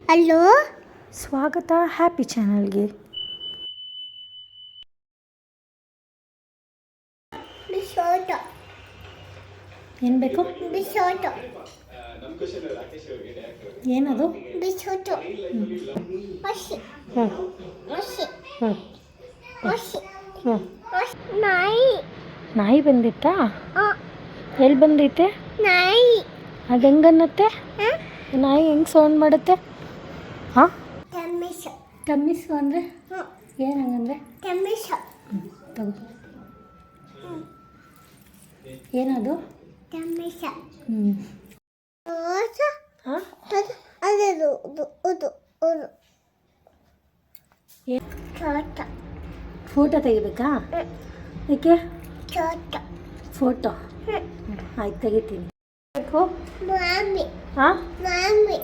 Hello, ಸ್ವಾಗತ happy ಚಾನಲ್ಗೆ. ಬಿಸೋಟು ಏನು ಬೇಕು? ಬಿಸೋಟು ಏನದು? ಬಿಸೋಟು ಹಸಿ ಹ್ಞೂ ಹಸಿ ಹ್ಞೂ ಹಸಿ ಹ್ಞೂ ಹಸಿ ನಾಯಿ ನಾಯಿ ಬಂದಿತ್ತಾ? ಆ, ಎಲ್ಲಿ ಬಂದೈತೆ? ನಾಯಿ ಅದು ಹೆಂಗನ್ನತ್ತೆ? ಆ, ನಾಯಿ ಹೆಂಗೆ ಸೌಂಡ್ ಮಾಡುತ್ತೆ? ಹಾಂ, ಟಮಿಸು ಟಮ್ಮಿಸು ಅಂದರೆ ಏನು ಹಂಗಂದ್ರೆ? ಟಮಿಸು ತಗೋ. ಏನದು? ಟಮಿಸು ಹ್ಞೂ ಓಸ ಹಾಂ, ಅದು ಅದು ಅದು ಅದು ಅದು ಚೋಟ ಫೋಟೋ ತೆಗಿಬೇಕಾ? ಏಕೆ? ಚೋಟ ಫೋಟೋ ಆಯ್ತು, ತೆಗಿತೀನಿ. ಬೇಕು? ಮಾಮಿ ಹಾಂ, ಮಾಮಿ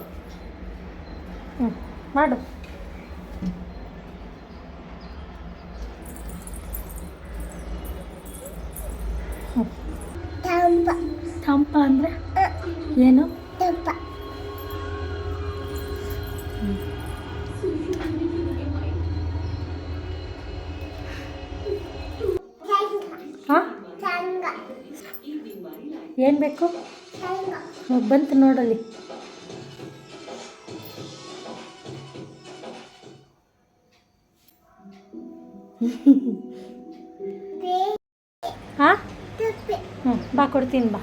ಹ್ಞೂ ಮಾಡು. ತಂಪ ತಂಪ ಅಂದರೆ ಏನು? ತಂಪ ಹಾಂ, ಸಂಗ ಏನು ಬೇಕು? ಸಂಗ ಬಂತು ನೋಡಲ್ಲಿ. ಬೇ ಹಾಂ, ತಪ್ಪಿ ಬಾ ಕೊಡ್ತೀನಿ ಬಾ.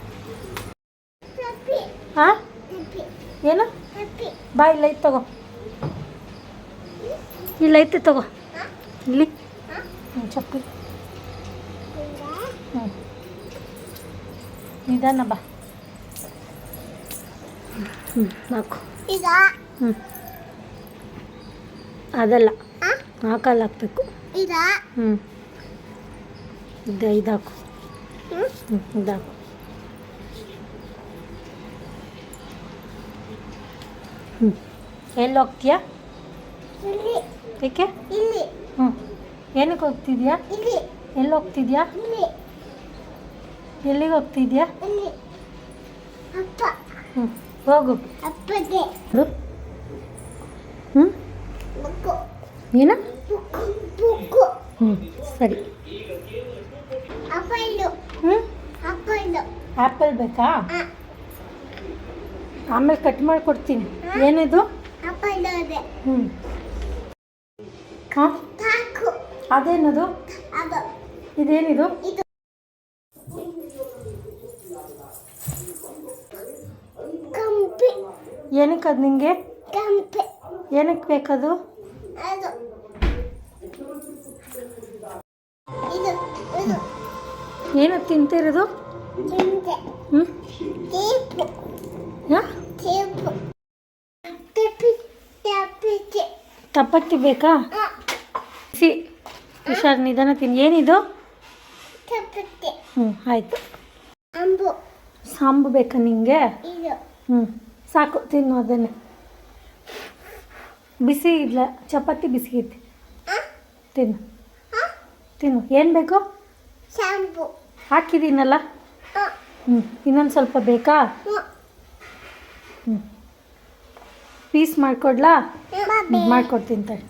ತಪ್ಪಿ ಹಾಂ, ತಪ್ಪಿ ಏನು? ತಪ್ಪಿ ಬಾ, ಇಲ್ಲೈತೆ ತಗೋ. ಇಲ್ಲೈತೆ ತಗೋ, ಇಲ್ಲಿ. ಚಪ್ಪಲಿ. ಹ್ಞೂ, ನಿಧಾನ ಬಾ. ಹಾಕು. ಈಗ ಹ್ಞೂ, ಅದಲ್ಲ, ಹಾಕಲ್ಲ ಹಾಕ್ಬೇಕು. ಈಗ ಹ್ಞೂ, ಇದಾಕು. ಹ್ಞೂ, ಇದಾಕು. ಹ್ಞೂ, ಎಲ್ಲಿ ಹೋಗ್ತೀಯಾ? ಇಲ್ಲಿ ಏಕೆ? ಇಲ್ಲಿ ಹ್ಞೂ, ಏನಕ್ಕೆ ಹೋಗ್ತಿದ್ಯಾ? ಇಲ್ಲಿ ಎಲ್ಲಿ ಹೋಗ್ತಿದ್ಯಾ? ಇಲ್ಲಿ ಎಲ್ಲಿಗೆ ಹೋಗ್ತಿದ್ಯಾ? ಇಲ್ಲಿ ಅಪ್ಪ ಹ್ಞೂ, ಹೋಗು. ಅಪ್ಪಗೆ ಅದು ಹ್ಞೂ, ಬುಕ್ಕು ಏನು? ಬುಕ್ಕು ಬುಕ್ಕು ಹ್ಞೂ, ಸರಿ. ಅಪ್ಪಲು ಹ್ಞೂ, ಅಪ್ಪಲು ಆ್ಯಪಲ್ ಬೇಕಾ? ಆಮೇಲೆ ಕಟ್ ಮಾಡಿಕೊಡ್ತೀನಿ. ಏನಿದು? ಅಪ್ಪಲು ಅದೇ ಹ್ಞೂ, ಹಾಂ, ತಾಕು ಅದೇನದು? ಅದು ಇದೇನಿದು? ಇದು ಕಂಪಿ ಏನಕ್ಕೆ ಅದು ನಿಂಗೆ? ಕಂಪಿ ಏನಕ್ಕೆ ಬೇಕದು? ಅದು ಇದು ಇದು ಏನಕ್ಕೆ ತಿಂತಿರೋದು? ಚಿಂತೆ ಹ್ಞೂ, ಟೇಪು ಹಾಂ, ಟೇಪು ಟೆಪಿ ಟೆಪಿಗೆ ಚಪಾತಿ ಬೇಕಾ? ಸಿ ಹುಷಾರು, ನಿಧಾನ ತಿನ್ನಿ. ಏನಿದು? ಟೆಪಿಗೆ ಹ್ಞೂ, ಆಯಿತು. ಅಂಬು ಸಾಂಬು ಬೇಕಾ ನಿಂಗೆ? ಇದು ಹ್ಞೂ, ಸಾಕು, ತಿನ್ನು ಅದನ್ನೇ. ಬಿಸಿ ಇಲ್ಲ, ಚಪಾತಿ ಬಿಸಿ ಐತಿ. ತಿನ್ನು ತಿನ್ನು. ಏನು ಬೇಕು? ಶಾಂಪು ಹಾಕಿದ್ದೀನಲ್ಲ. ಹ್ಞೂ, ಇನ್ನೊಂದು ಸ್ವಲ್ಪ ಬೇಕಾ? ಹ್ಞೂ, ಪೀಸ್ ಮಾಡಿಕೊಡ್ಲಾ? ಮಾಡಿಕೊಡ್ತೀನಿ ತಡಿ.